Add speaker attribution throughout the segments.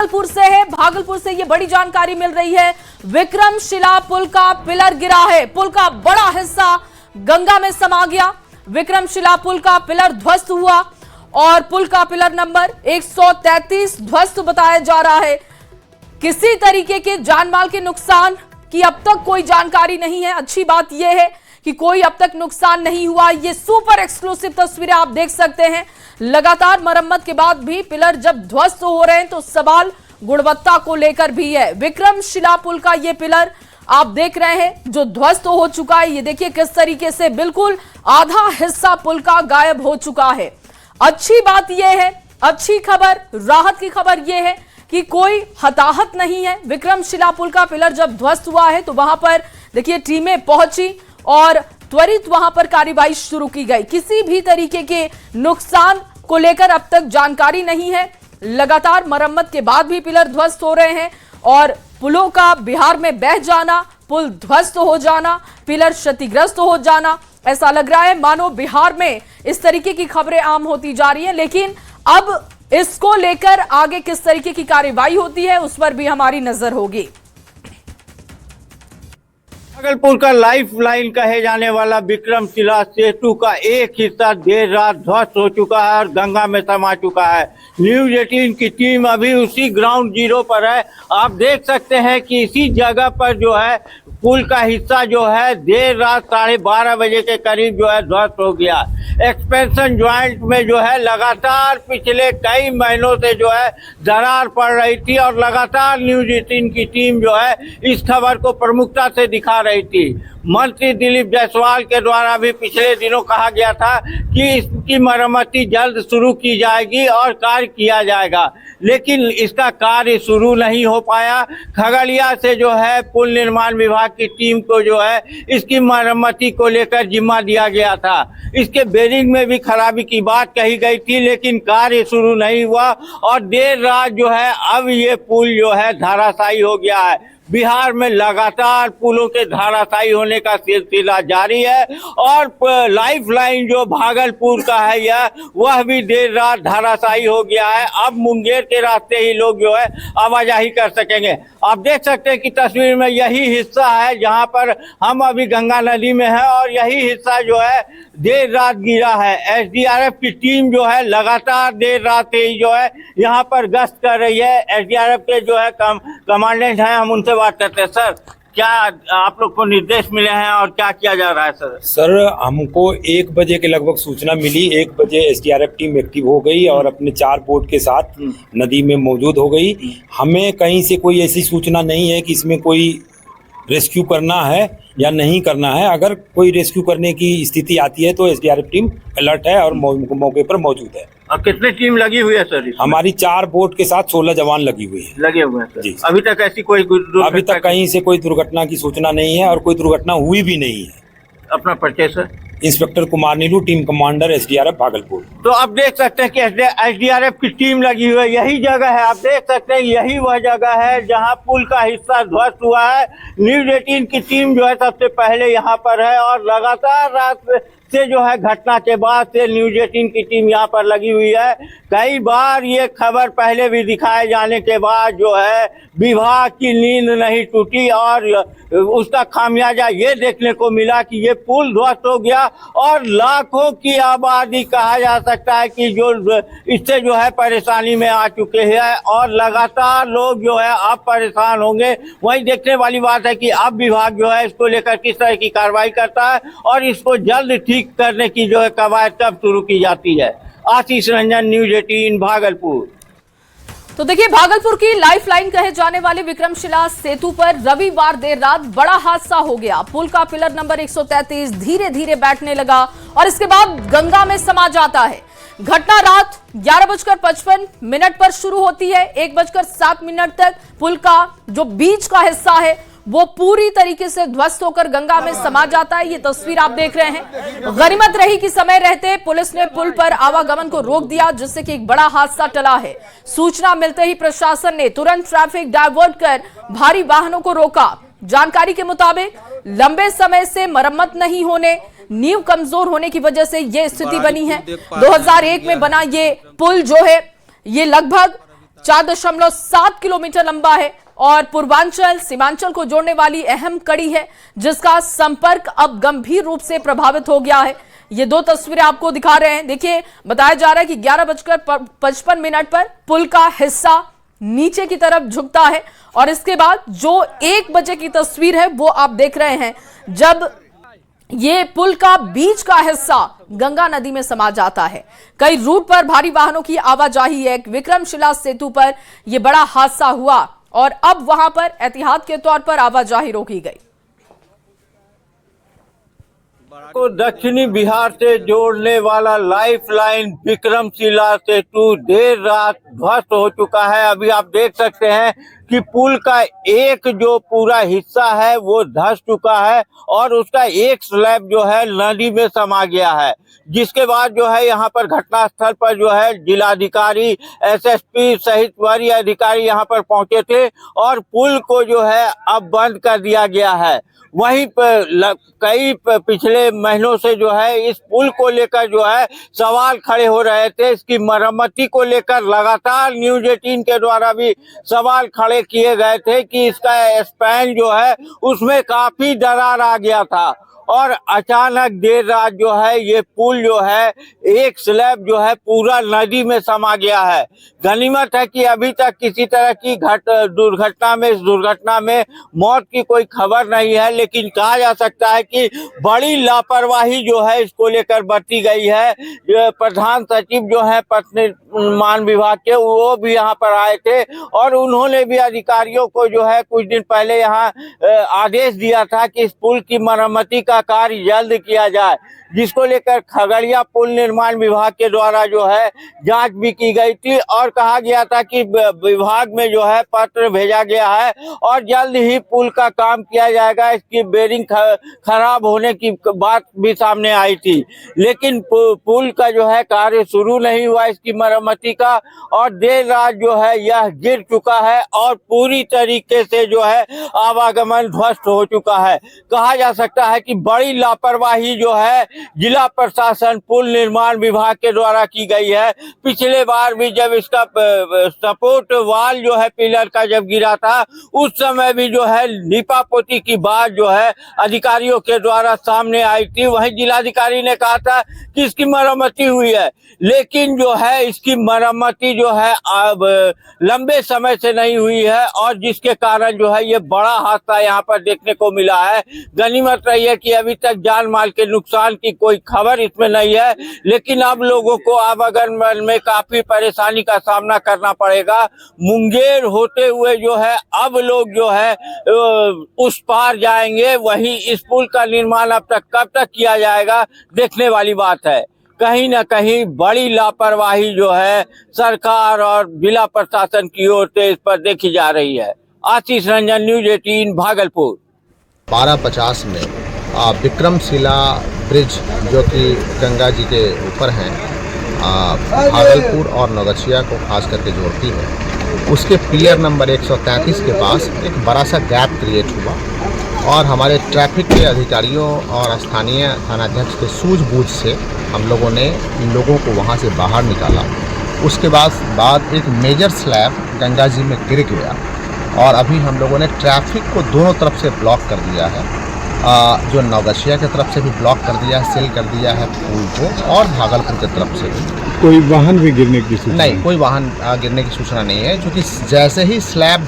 Speaker 1: भागलपुर से है। भागलपुर से ये बड़ी जानकारी मिल रही है, विक्रमशिला पुल का पिलर गिरा है। पुल का बड़ा हिस्सा गंगा में समा गया। विक्रमशिला पुल का पिलर ध्वस्त हुआ और पुल का पिलर नंबर 133 ध्वस्त बताया जा रहा है। किसी तरीके के जानमाल के नुकसान की अब तक कोई जानकारी नहीं है। अच्छी बात यह है कि कोई अब तक नुकसान नहीं हुआ। ये सुपर एक्सक्लूसिव तस्वीरें आप देख सकते हैं। लगातार मरम्मत के बाद भी पिलर जब ध्वस्त हो रहे हैं तो सवाल गुणवत्ता को लेकर भी है। विक्रमशिला पुल का ये पिलर आप देख रहे हैं जो ध्वस्त हो चुका है। ये देखिए किस तरीके से बिल्कुल आधा हिस्सा पुल का गायब हो चुका है। अच्छी बात यह है, अच्छी खबर, राहत की खबर यह है कि कोई हताहत नहीं है। विक्रमशिला पुल का पिलर जब ध्वस्त हुआ है तो वहां पर देखिए टीमें पहुंची और त्वरित वहां पर कार्रवाई शुरू की गई। किसी भी तरीके के नुकसान को लेकर अब तक जानकारी नहीं है। लगातार मरम्मत के बाद भी पिलर ध्वस्त हो रहे हैं और पुलों का बिहार में बह जाना, पुल ध्वस्त हो जाना, पिलर क्षतिग्रस्त हो जाना, ऐसा लग रहा है मानो बिहार में इस तरीके की खबरें आम होती जा रही हैं। लेकिन अब इसको लेकर आगे किस तरीके की कार्रवाई होती है उस पर भी हमारी नजर होगी।
Speaker 2: भागलपुर का लाइफ लाइन कहे जाने वाला विक्रमशिला सेतु का एक हिस्सा देर रात ध्वस्त हो चुका है और गंगा में समा चुका है। न्यूज 18 की टीम अभी उसी ग्राउंड जीरो पर है। आप देख सकते हैं कि इसी जगह पर जो है पुल का हिस्सा जो है देर रात 12:30 बजे के करीब जो है ध्वस्त हो गया। एक्सपेंशन ज्वाइंट में जो है लगातार पिछले कई महीनों से जो है दरार पड़ रही थी और लगातार न्यूज 18 की टीम जो है इस खबर को प्रमुखता से दिखा रही थी। मंत्री दिलीप जायसवाल के द्वारा भी पिछले दिनों कहा गया था कि इसकी मरम्मती जल्द शुरू की जाएगी और कार्य किया जाएगा, लेकिन इसका कार्य शुरू नहीं हो पाया। खगड़िया से जो है पुल निर्माण विभाग की टीम को जो है इसकी मरम्मती को लेकर जिम्मा दिया गया था। इसके बेरिंग में भी खराबी की बात कही गई थी, लेकिन कार्य शुरू नहीं हुआ और देर रात जो है अब ये पुल जो है धराशायी हो गया है। बिहार में लगातार पुलों के धराशायी होने का सिलसिला जारी है और लाइफ लाइन जो भागलपुर का है यह वह भी देर रात धराशायी हो गया है। अब मुंगेर के रास्ते ही लोग जो है आवाजाही कर सकेंगे। आप देख सकते हैं कि तस्वीर में यही हिस्सा है जहां पर हम अभी गंगा नदी में है और यही हिस्सा जो है देर रात गिरा है। एसडीआरएफ की टीम जो है लगातार देर रात से ही जो है यहाँ पर गश्त कर रही है। एसडीआरएफ के जो है कमांडेंट हैं, हम उनसे बात करते हैं। सर, क्या आप लोग को निर्देश मिले हैं और क्या किया जा रहा है?
Speaker 3: सर हमको 1 बजे के लगभग सूचना मिली। 1 बजे एसडीआरएफ टीम एक्टिव हो गई और अपने 4 बोट के साथ नदी में मौजूद हो गई। हमें कहीं से कोई ऐसी सूचना नहीं है कि इसमें कोई रेस्क्यू करना है या नहीं करना है। अगर कोई रेस्क्यू करने की स्थिति आती है तो एसडीआरएफ टीम अलर्ट है और मौके पर मौजूद है।
Speaker 2: और कितनी टीम लगी हुई है सर?
Speaker 3: हमारी 4 बोट के साथ 16 जवान लगी हुई है।
Speaker 2: लगे हुए हैं
Speaker 3: जी।
Speaker 2: अभी तक ऐसी
Speaker 3: अभी तक कहीं से कोई दुर्घटना की सूचना नहीं है और कोई दुर्घटना हुई भी नहीं है।
Speaker 2: अपना परिचय सर?
Speaker 3: इंस्पेक्टर कुमार नीलू, टीम कमांडर एसडीआरएफ भागलपुर।
Speaker 2: तो आप देख सकते हैं कि एसडीआरएफ की टीम लगी हुई है। यही जगह है, आप देख सकते हैं यही वह जगह है जहां पुल का हिस्सा ध्वस्त हुआ है। न्यूज 18 की टीम जो है सबसे पहले यहां पर है और लगातार रात से जो है घटना के बाद से न्यूज 18 की टीम यहाँ पर लगी हुई है। कई बार ये खबर पहले भी दिखाए जाने के बाद जो है विभाग की नींद नहीं टूटी और उसका खामियाजा ये देखने को मिला कि ये पुल ध्वस्त हो गया और लाखों की आबादी कहा जा सकता है कि जो इससे जो है परेशानी में आ चुके हैं और लगातार लोग जो है अब परेशान होंगे। वही देखने वाली बात है कि अब विभाग जो है इसको लेकर किस तरह की कार्रवाई करता है और इसको जल्द ठीक करने की जो है कवायद कब शुरू की जाती है। आशीष रंजन, न्यूज 18 भागलपुर।
Speaker 1: तो देखिए भागलपुर की लाइफलाइन कहे जाने वाले विक्रमशिला सेतु पर रविवार देर रात बड़ा हादसा हो गया। पुल का पिलर नंबर 133 धीरे धीरे बैठने लगा और इसके बाद गंगा में समा जाता है। घटना रात 11:55 पर शुरू होती है। 1:07 तक पुल का जो बीच का हिस्सा है वो पूरी तरीके से ध्वस्त होकर गंगा में समा जाता है। ये तस्वीर आप देख रहे हैं। गनीमत रही कि समय रहते पुलिस ने पुल पर आवागमन को रोक दिया, जिससे कि एक बड़ा हादसा टला है। सूचना मिलते ही प्रशासन ने तुरंत ट्रैफिक डायवर्ट कर भारी वाहनों को रोका। जानकारी के मुताबिक लंबे समय से मरम्मत नहीं होने, नींव कमजोर होने की वजह से यह स्थिति बनी है। 2001 में बना ये पुल जो है ये लगभग 4.7 किलोमीटर लंबा है और पूर्वांचल सीमांचल को जोड़ने वाली अहम कड़ी है, जिसका संपर्क अब गंभीर रूप से प्रभावित हो गया है। ये दो तस्वीरें आपको दिखा रहे हैं। देखिए, बताया जा रहा है कि 11:55 पर पुल का हिस्सा नीचे की तरफ झुकता है और इसके बाद जो 1 बजे की तस्वीर है वो आप देख रहे हैं, जब ये पुल का बीच का हिस्सा गंगा नदी में समा जाता है। कई रूट पर भारी वाहनों की आवाजाही है। विक्रमशिला सेतु पर यह बड़ा हादसा हुआ और अब वहां पर एहतियात के तौर पर आवाजाही रोकी गई।
Speaker 2: को दक्षिणी बिहार से जोड़ने वाला लाइफलाइन विक्रमशिला सेतु देर रात ध्वस्त हो चुका है। अभी आप देख सकते हैं कि पुल का एक जो पूरा हिस्सा है वो धंस चुका है और उसका एक स्लैब जो है नदी में समा गया है, जिसके बाद जो है यहाँ पर घटनास्थल पर जो है जिलाधिकारी, एसएसपी सहित वरीय अधिकारी यहाँ पर पहुंचे थे और पुल को जो है अब बंद कर दिया गया है। वहीं पर कई पिछले महीनों से जो है इस पुल को लेकर जो है सवाल खड़े हो रहे थे। इसकी मरम्मती को लेकर लगातार न्यूज़ 18 के द्वारा भी सवाल खड़े किए गए थे कि इसका स्पैन जो है उसमें काफी दरार आ गया था और अचानक देर रात जो है ये पुल जो है एक स्लैब जो है पूरा नदी में समा गया है। गनीमत है कि अभी तक किसी तरह की दुर्घटना में मौत की कोई खबर नहीं है, लेकिन कहा जा सकता है कि बड़ी लापरवाही जो है इसको लेकर बरती गई है। प्रधान सचिव जो है पथ निर्माण विभाग के, वो भी यहाँ पर आए थे और उन्होंने भी अधिकारियों को जो है कुछ दिन पहले यहाँ आदेश दिया था कि इस पुल की मरम्मती का कार्य जल्द किया जाए, जिसको लेकर खगड़िया पुल निर्माण विभाग के द्वारा जो है जांच भी की गई थी और कहा गया था कि विभाग में जो है पत्र भेजा गया है और जल्द ही पुल का काम किया जाएगा। इसकी बेरिंग खराब होने की बात भी सामने आई थी, लेकिन पुल का जो है कार्य शुरू नहीं हुआ इसकी मरम्मती का और देर रात जो है यह गिर चुका है और पूरी तरीके से जो है आवागमन ध्वस्त हो चुका है। कहा जा सकता है कि बड़ी लापरवाही जो है जिला प्रशासन पुल निर्माण विभाग के द्वारा की गई है। पिछले बार भी जब इसका सपोर्ट वाल जो है पिलर का जब गिरा था, उस समय भी जो है लीपापोती की बात जो है अधिकारियों के द्वारा सामने आई थी। वहीं जिलाधिकारी ने कहा था कि इसकी मरम्मती हुई है, लेकिन जो है इसकी मरम्मती जो है अब लंबे समय से नहीं हुई है और जिसके कारण जो है ये बड़ा हादसा यहाँ पर देखने को मिला है। गनीमत रही है कि अभी तक जान माल के नुकसान की कोई खबर इसमें नहीं है, लेकिन अब लोगों को आवागमन में काफी परेशानी का सामना करना पड़ेगा। मुंगेर होते हुए जो है अब लोग जो है उस पार जाएंगे, वहीं इस पुल का निर्माण अब तक कब तक किया जाएगा देखने वाली बात है। कहीं न कहीं बड़ी लापरवाही जो है सरकार और जिला प्रशासन की ओर से इस पर देखी जा रही है। आशीष रंजन, न्यूज़ 18 भागलपुर।
Speaker 4: 1250 में विक्रमशिला ब्रिज जो कि गंगा जी के ऊपर है, भागलपुर और नौगछिया को खास करके जोड़ती है, उसके पिलर नंबर 133 के पास एक बड़ा सा गैप क्रिएट हुआ और हमारे ट्रैफिक के अधिकारियों और स्थानीय थानाध्यक्ष के सूझबूझ से हम लोगों ने इन लोगों को वहां से बाहर निकाला। उसके बाद एक मेजर स्लैब गंगा जी में गिर गया और अभी हम लोगों ने ट्रैफिक को दोनों तरफ से ब्लॉक कर दिया है। जो नौगछिया की तरफ से भी ब्लॉक कर दिया है, सील कर दिया है पुल को, और भागलपुर की तरफ से भी।
Speaker 5: कोई वाहन भी गिरने की सूचना
Speaker 4: नहीं, कोई वाहन गिरने की सूचना नहीं है, क्योंकि जैसे ही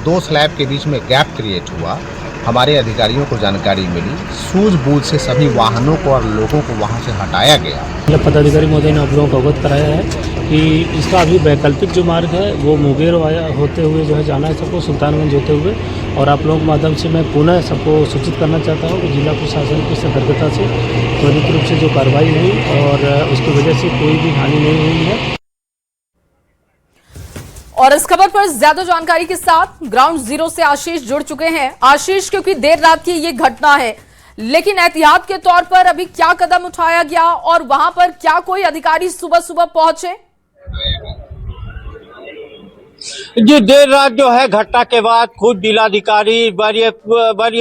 Speaker 4: दो स्लैब के बीच में गैप क्रिएट हुआ, हमारे अधिकारियों को जानकारी मिली, सूझबूझ से सभी वाहनों को और लोगों को वहां से हटाया गया।
Speaker 6: पदाधिकारी महोदय ने आप लोगों को अवगत कराया है कि इसका अभी वैकल्पिक जो मार्ग है वो मुंगेर होते हुए जो है जाना है सबको, सुल्तानगंज होते हुए। और आप लोगों के माध्यम से मैं पुनः सबको सूचित करना चाहता हूँ कि जिला प्रशासन की सतर्कता से त्वरित रूप से जो कार्रवाई हुई और उसकी वजह से कोई भी हानि नहीं हुई है।
Speaker 1: और इस खबर पर ज्यादा जानकारी के साथ ग्राउंड जीरो से आशीष जुड़ चुके हैं। आशीष, क्योंकि देर रात की ये घटना है, लेकिन एहतियात के तौर पर अभी क्या कदम उठाया गया और वहां पर क्या कोई अधिकारी सुबह सुबह पहुंचे?
Speaker 2: जी, देर रात जो है घटना के बाद खुद जिलाधिकारी, वरीय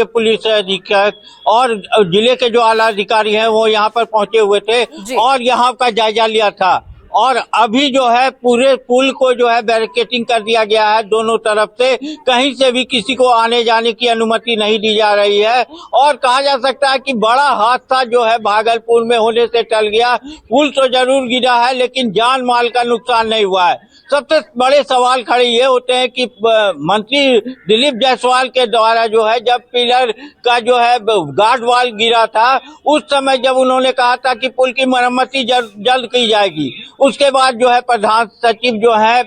Speaker 2: पुलिस अधीक्षक और जिले के जो आला अधिकारी हैं वो यहाँ पर पहुंचे हुए थे और यहाँ का जायजा लिया था। और अभी जो है पूरे पुल को जो है बैरिकेडिंग कर दिया गया है दोनों तरफ से, कहीं से भी किसी को आने जाने की अनुमति नहीं दी जा रही है। और कहा जा सकता है कि बड़ा हादसा जो है भागलपुर में होने से टल गया। पुल तो जरूर गिरा है लेकिन जान माल का नुकसान नहीं हुआ है। सबसे बड़े सवाल खड़े ये होते हैं कि मंत्री दिलीप जायसवाल के द्वारा जो है जब पिलर का जो है गार्ड वॉल गिरा था उस समय जब उन्होंने कहा था कि पुल की मरम्मती जल्द की जाएगी, उसके बाद जो है प्रधान सचिव जो है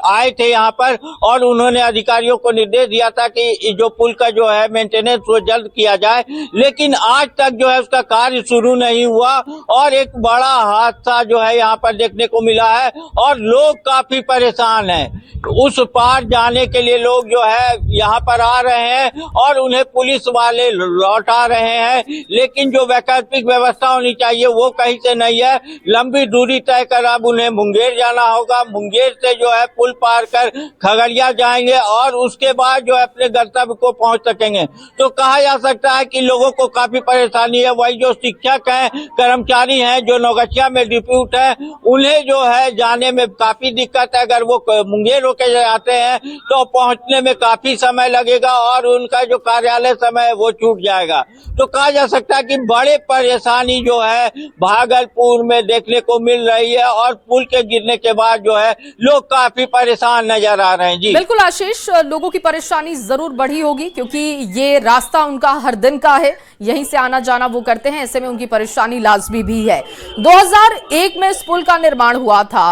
Speaker 2: आए थे यहाँ पर और उन्होंने अधिकारियों को निर्देश दिया था कि जो पुल का जो है मेंटेनेंस वो जल्द किया जाए, लेकिन आज तक जो है उसका कार्य शुरू नहीं हुआ और एक बड़ा हादसा जो है यहाँ पर देखने को मिला है और लोग काफी परेशान हैं। उस पार जाने के लिए लोग जो है यहाँ पर आ रहे हैं और उन्हें पुलिस वाले लौटा रहे हैं, लेकिन जो वैकल्पिक व्यवस्था होनी चाहिए वो कहीं से नहीं है। लंबी दूरी तय कर अब उन्हें मुंगेर जाना होगा, मुंगेर से जो है पुल पार कर खगड़िया जाएंगे और उसके बाद जो है अपने गंतव्य को पहुंच सकेंगे। तो कहा जा सकता है कि लोगों को काफी परेशानी है। वही जो शिक्षक हैं, कर्मचारी हैं, जो नौगछिया में डिप्यूट है, उन्हें जो है जाने में काफी दिक्कत है। अगर वो मुंगेर होके जाते हैं तो पहुंचने में काफी समय लगेगा और उनका जो कार्यालय समय है वो छूट जाएगा। तो कहा जा सकता है कि बड़े परेशानी जो है भागलपुर में देखने को मिल रही है और पुल के गिरने के बाद जो है लोग काफी परेशान नजर आ रहे हैं। जी
Speaker 1: बिल्कुल आशीष, लोगों की परेशानी जरूर बढ़ी होगी क्योंकि ये रास्ता उनका हर दिन का है, यहीं से आना जाना वो करते हैं, ऐसे में उनकी परेशानी लाजमी भी है। 2001 में इस पुल का निर्माण हुआ था,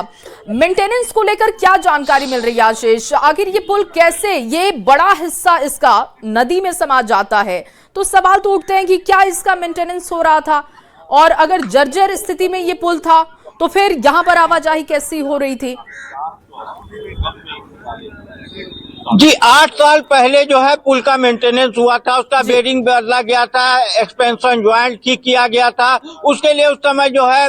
Speaker 1: मेंटेनेंस को लेकर क्या जानकारी मिल रही है आशीष? आखिर ये पुल कैसे, ये बड़ा हिस्सा इसका नदी में समा जाता है, तो सवाल तो उठते हैं कि क्या इसका मेंटेनेंस हो रहा था और अगर जर्जर स्थिति में ये पुल था तो फिर यहाँ पर आवाजाही कैसी हो रही थी?
Speaker 2: जी 8 साल पहले जो है पुल का मेंटेनेंस हुआ था, उसका बेरिंग बदला गया था, एक्सपेंशन ज्वाइंट ठीक किया गया था, उसके लिए उस समय जो है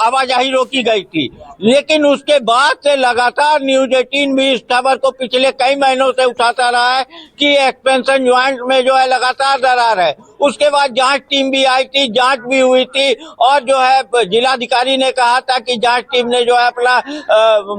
Speaker 2: आवाजाही रोकी गई थी। लेकिन उसके बाद से लगातार न्यूज 18 भी इस खबर को पिछले कई महीनों से उठाता रहा है कि एक्सपेंशन ज्वाइंट में जो है लगातार दरार है। उसके बाद जांच टीम भी आई थी, जांच भी हुई थी और जो है जिलाधिकारी ने कहा था कि जांच टीम ने जो है अपना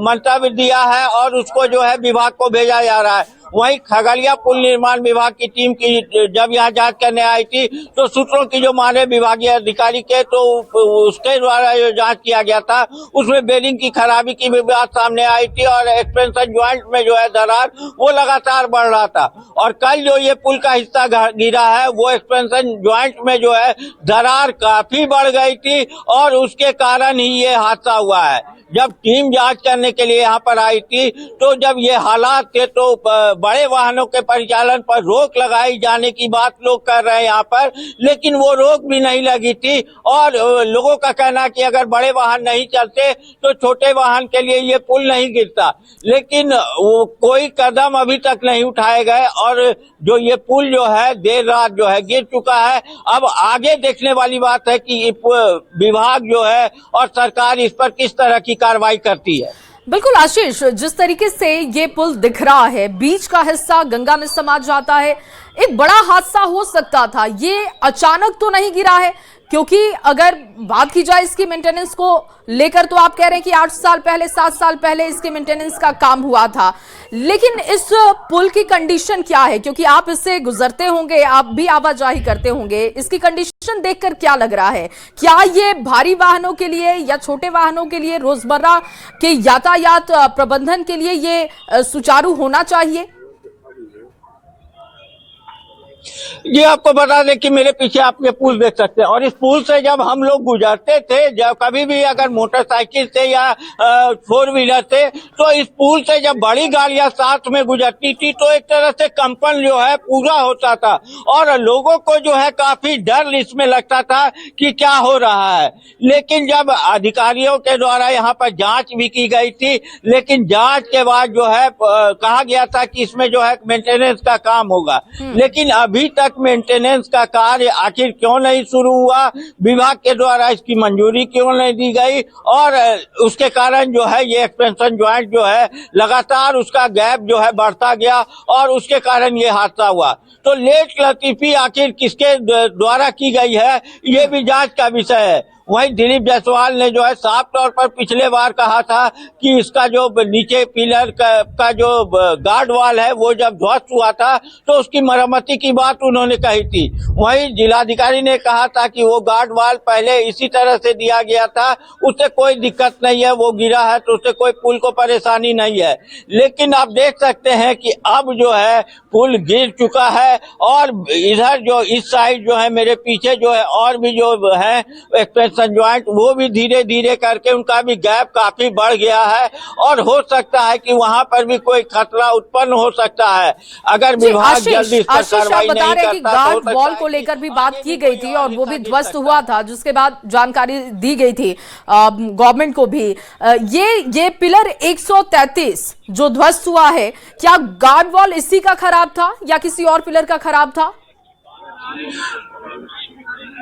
Speaker 2: मंतव्य दिया है और उसको जो है विभाग को भेजा जा रहा है। वहीं खगड़िया पुल निर्माण विभाग की टीम की जब यहाँ जांच करने आई थी तो सूत्रों की जो माने विभागीय अधिकारी के, तो उसके द्वारा जो जांच किया गया था उसमें बेरिंग की खराबी की भी बात सामने आई थी और एक्सपेंशन ज्वाइंट में जो है दरार वो लगातार बढ़ रहा था। और कल जो ये पुल का हिस्सा गिरा है वो एक्सपेंशन ज्वाइंट में जो है दरार काफी बढ़ गई थी और उसके कारण ही ये हादसा हुआ है। जब टीम जांच करने के लिए यहाँ पर आई थी तो जब ये हालात थे तो बड़े वाहनों के परिचालन पर रोक लगाई जाने की बात लोग कर रहे हैं यहाँ पर, लेकिन वो रोक भी नहीं लगी थी और लोगों का कहना है कि अगर बड़े वाहन नहीं चलते तो छोटे वाहन के लिए ये पुल नहीं गिरता, लेकिन वो कोई कदम अभी तक नहीं उठाए गए और जो ये पुल जो है देर रात जो है गिर चुका है। अब आगे देखने वाली बात है कि विभाग जो है और सरकार इस पर किस तरह की कार्रवाई करती है।
Speaker 1: बिल्कुल आशीष, जिस तरीके से ये पुल दिख रहा है, बीच का हिस्सा गंगा में समा जाता है, एक बड़ा हादसा हो सकता था। ये अचानक तो नहीं गिरा है, क्योंकि अगर बात की जाए इसकी मेंटेनेंस को लेकर तो आप कह रहे हैं कि 8 साल पहले 7 साल पहले इसके मेंटेनेंस का काम हुआ था, लेकिन इस पुल की कंडीशन क्या है? क्योंकि आप इससे गुजरते होंगे, आप भी आवाजाही करते होंगे, इसकी कंडीशन देखकर क्या लग रहा है? क्या ये भारी वाहनों के लिए या छोटे वाहनों के लिए, रोजमर्रा के यातायात प्रबंधन के लिए ये सुचारू होना चाहिए?
Speaker 2: ये आपको बता दें कि मेरे पीछे आप ये पुल देख सकते हैं और इस पुल से जब हम लोग गुजरते थे, जब कभी भी अगर मोटरसाइकिल से या 4 व्हीलर से, तो इस पुल से जब बड़ी गाड़ियां साथ में गुजरती थी तो एक तरह से कंपन जो है पूरा होता था और लोगों को जो है काफी डर इसमें लगता था कि क्या हो रहा है। लेकिन जब अधिकारियों के द्वारा यहाँ पर जांच भी की गई थी, लेकिन जांच के बाद जो है कहा गया था कि इसमें जो है मेंटेनेंस का काम होगा, लेकिन अभी तक मेंटेनेंस का कार्य आखिर क्यों नहीं शुरू हुआ, विभाग के द्वारा इसकी मंजूरी क्यों नहीं दी गई और उसके कारण जो है ये एक्सपेंशन ज्वाइंट जो है लगातार उसका गैप जो है बढ़ता गया और उसके कारण ये हादसा हुआ। तो लेट लतीफी आखिर किसके द्वारा की गई है, ये भी जांच का विषय है। वहीं दिलीप जायसवाल ने जो है साफ तौर पर पिछले बार कहा था कि इसका जो नीचे पिलर का जो गार्ड वाल है वो जब ध्वस्त हुआ था तो उसकी मरम्मती की बात उन्होंने कही थी। वहीं जिलाधिकारी ने कहा था कि वो गार्ड वाल पहले इसी तरह से दिया गया था, उससे कोई दिक्कत नहीं है, वो गिरा है तो उससे कोई पुल को परेशानी नहीं है। लेकिन आप देख सकते हैं कि अब जो है पुल गिर चुका है और इधर जो इस साइड जो है मेरे पीछे जो है और भी जो है एक्सटेंशन जॉइंट वो भी धीरे धीरे करके उनका भी गैप काफी बढ़ गया है और हो सकता है कि वहां पर भी कोई खतरा उत्पन्न हो सकता है अगर विभाग जल्दी इस पर कार्रवाई नहीं करता।
Speaker 1: गार्ड वॉल को लेकर भी बात की गई थी और वो भी ध्वस्त हुआ था, जिसके बाद जानकारी दी गई थी गवर्नमेंट को भी। ये पिलर 133 जो ध्वस्त हुआ है, क्या गार्ड वॉल इसी का खराब था या किसी और पिलर का खराब था?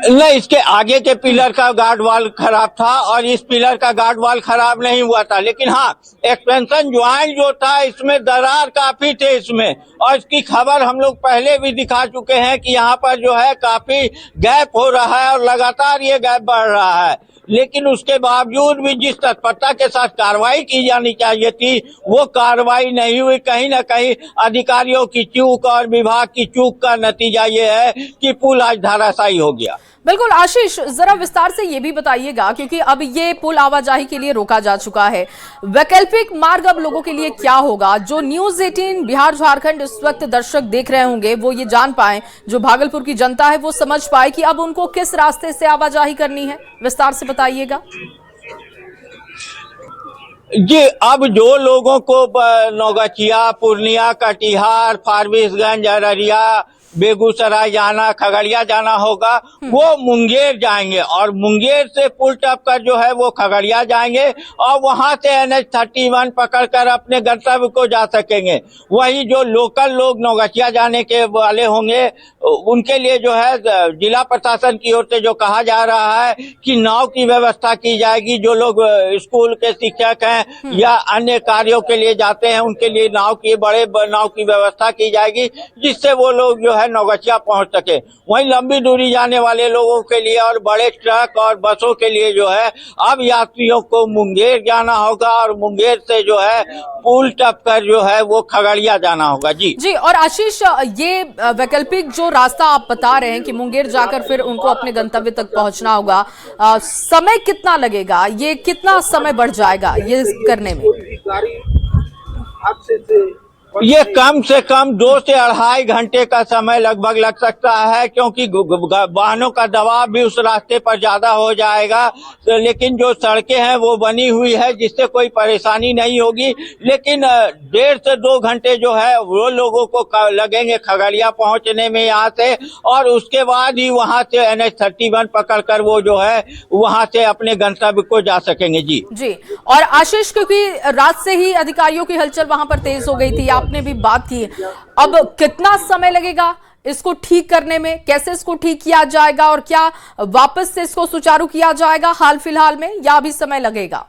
Speaker 2: नहीं, इसके आगे के पिलर का गार्ड वॉल खराब था और इस पिलर का गार्ड वॉल खराब नहीं हुआ था। लेकिन हाँ, एक्सटेंशन ज्वाइंट जो था इसमें दरार काफी थे इसमें, और इसकी खबर हम लोग पहले भी दिखा चुके हैं कि यहाँ पर जो है काफी गैप हो रहा है और लगातार ये गैप बढ़ रहा है। लेकिन उसके बावजूद भी जिस तत्परता के साथ कार्रवाई की जानी चाहिए थी वो कार्रवाई नहीं हुई। कहीं न कहीं अधिकारियों की चूक और विभाग की चूक का नतीजा ये है कि पुल आज धराशायी हो गया।
Speaker 1: बिल्कुल आशीष, जरा विस्तार से ये भी बताइएगा, क्योंकि अब ये पुल आवाजाही के लिए रोका जा चुका है, वैकल्पिक मार्ग अब लोगों के लिए क्या होगा? जो न्यूज़ 18 बिहार झारखंड इस वक्त दर्शक देख रहे होंगे वो ये जान पाए, जो भागलपुर की जनता है वो समझ पाए कि अब उनको किस रास्ते से आवाजाही करनी है, विस्तार से बताइएगा।
Speaker 2: जी, अब जो लोगों को नौगछिया, पूर्णिया, कटिहार, फारबिसगंज, अररिया, बेगूसराय जाना, खगड़िया जाना होगा वो मुंगेर जाएंगे और मुंगेर से पुल टप कर जो है वो खगड़िया जाएंगे और वहां से NH-31 पकड़कर अपने गंतव्य को जा सकेंगे। वही जो लोकल लोग नौगछिया जाने के वाले होंगे उनके लिए जो है जिला प्रशासन की ओर से जो कहा जा रहा है कि नाव की व्यवस्था की जाएगी। जो लोग स्कूल के शिक्षक हैं या अन्य कार्यों के लिए जाते हैं उनके लिए बड़े नाव की व्यवस्था की जाएगी, जिससे वो लोग जो है नौगछिया पहुंच सके। वहीं लंबी दूरी जाने वाले लोगों के लिए और बड़े ट्रक और बसों के लिए जो है अब यात्रियों को मुंगेर जाना होगा और मुंगेर से जो है पुल टप कर जो है वो खगड़िया जाना होगा। जी,
Speaker 1: और आशीष, ये वैकल्पिक जो रास्ता आप बता रहे हैं कि मुंगेर जाकर फिर उनको अपने गंतव्य तक पहुंचना होगा, समय कितना लगेगा? ये कितना समय बढ़ जाएगा ये करने में?
Speaker 2: ये कम से कम 2 से 2.5 घंटे का समय लगभग लग सकता है, क्योंकि वाहनों का दबाव भी उस रास्ते पर ज्यादा हो जाएगा। लेकिन जो सड़कें हैं वो बनी हुई है जिससे कोई परेशानी नहीं होगी। लेकिन 1.5 से 2 घंटे जो है वो लोगों को लगेंगे खगड़िया पहुंचने में यहाँ से, और उसके बाद ही वहाँ से NH-31 पकड़कर वो जो है वहाँ से अपने गंतव्य को जा सकेंगे। जी,
Speaker 1: और आशीष, क्योंकि रात से ही अधिकारियों की हलचल वहां पर तेज हो गई थी, आपने भी बात की, अब कितना समय लगेगा इसको ठीक करने में? कैसे इसको ठीक किया जाएगा और क्या वापस से इसको सुचारू किया जाएगा हाल फिलहाल में, या अभी समय लगेगा?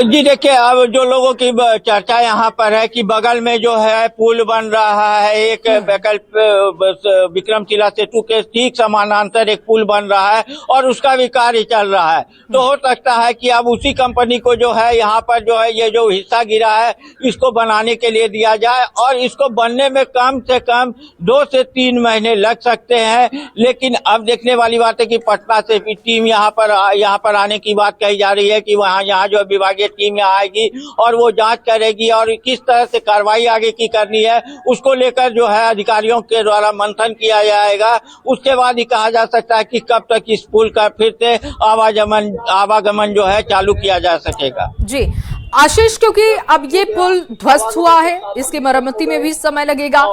Speaker 2: जी देखिए, अब जो लोगों की चर्चा यहाँ पर है कि बगल में जो है पुल बन रहा है, एक वैकल्पिक विक्रमशिला सेतु के ठीक समानांतर एक पुल बन रहा है और उसका भी कार्य चल रहा है। तो हो सकता है कि अब उसी कंपनी को जो है यहाँ पर जो है ये जो हिस्सा गिरा है इसको बनाने के लिए दिया जाए, और इसको बनने में कम से कम 2 से 3 महीने लग सकते हैं। लेकिन अब देखने वाली बात है कि पटना से टीम यहाँ पर आने की बात कही जा रही है कि यहाँ जो विभागीय टीम यहाँ आएगी और वो जांच करेगी और किस तरह से कार्रवाई आगे की करनी है उसको लेकर जो है अधिकारियों के द्वारा मंथन किया जाएगा। उसके बाद ही कहा जा सकता है कि कब तक इस पुल का फिर से आवागमन जो है चालू किया जा सकेगा।
Speaker 1: जी आशीष, क्योंकि अब ये पुल ध्वस्त हुआ है, इसकी मरम्मती में भी समय लगेगा।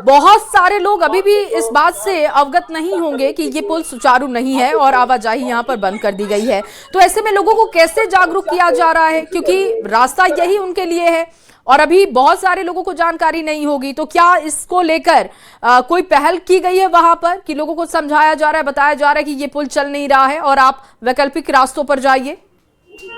Speaker 1: बहुत सारे लोग अभी भी इस बात से अवगत नहीं होंगे कि ये पुल सुचारू नहीं है और आवाजाही यहाँ पर बंद कर दी गई है। तो ऐसे में लोगों को कैसे जागरूक किया जा रहा है, क्योंकि रास्ता यही उनके लिए है और अभी बहुत सारे लोगों को जानकारी नहीं होगी। तो क्या इसको लेकर कोई पहल की गई है वहां पर कि लोगों को समझाया जा रहा है, बताया जा रहा है कि ये पुल चल नहीं रहा है और आप वैकल्पिक रास्तों पर जाइए?
Speaker 2: जी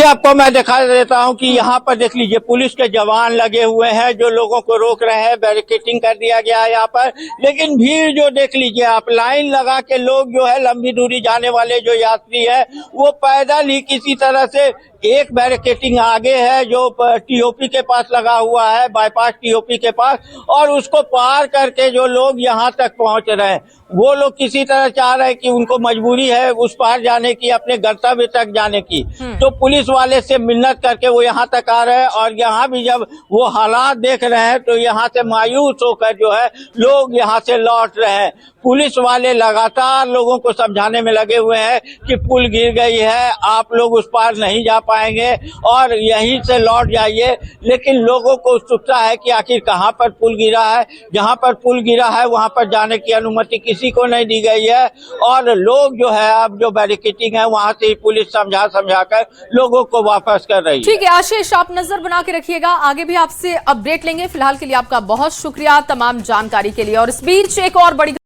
Speaker 2: आपको मैं दिखा देता हूं कि यहाँ पर देख लीजिए पुलिस के जवान लगे हुए हैं जो लोगों को रोक रहे हैं, बैरिकेडिंग कर दिया गया है यहाँ पर। लेकिन भीड़ जो देख लीजिए आप, लाइन लगा के लोग जो है लंबी दूरी जाने वाले जो यात्री है वो पैदल ही किसी तरह से, एक बैरिकेडिंग आगे है जो टीओपी के पास लगा हुआ है, बाईपास टीओपी के पास, और उसको पार करके जो लोग यहाँ तक पहुंच रहे हैं वो लोग किसी तरह चाह रहे हैं कि उनको मजबूरी है उस पार जाने की, अपने गंतव्य तक जाने की, तो पुलिस वाले से मिन्नत करके वो यहाँ तक आ रहे हैं। और यहाँ भी जब वो हालात देख रहे हैं तो यहाँ से मायूस होकर जो है लोग यहाँ से लौट रहे हैं। पुलिस वाले लगातार लोगों को समझाने में लगे हुए हैं कि पुल गिर गई है, आप लोग उस पार नहीं जा पाएंगे और यहीं से लौट जाइए। लेकिन लोगों को उत्सुकता है कि आखिर कहाँ पर पुल गिरा है। जहाँ पर पुल गिरा है वहाँ पर जाने की अनुमति किसी को नहीं दी गई है और लोग जो है अब जो बैरिकेडिंग है वहाँ से पुलिस समझा कर लोगों को वापस कर रही है।
Speaker 1: ठीक है आशीष, आप नजर बना के रखिएगा, आगे भी आपसे अपडेट लेंगे। फिलहाल के लिए आपका बहुत शुक्रिया तमाम जानकारी के लिए। और इस बीच एक और बड़ी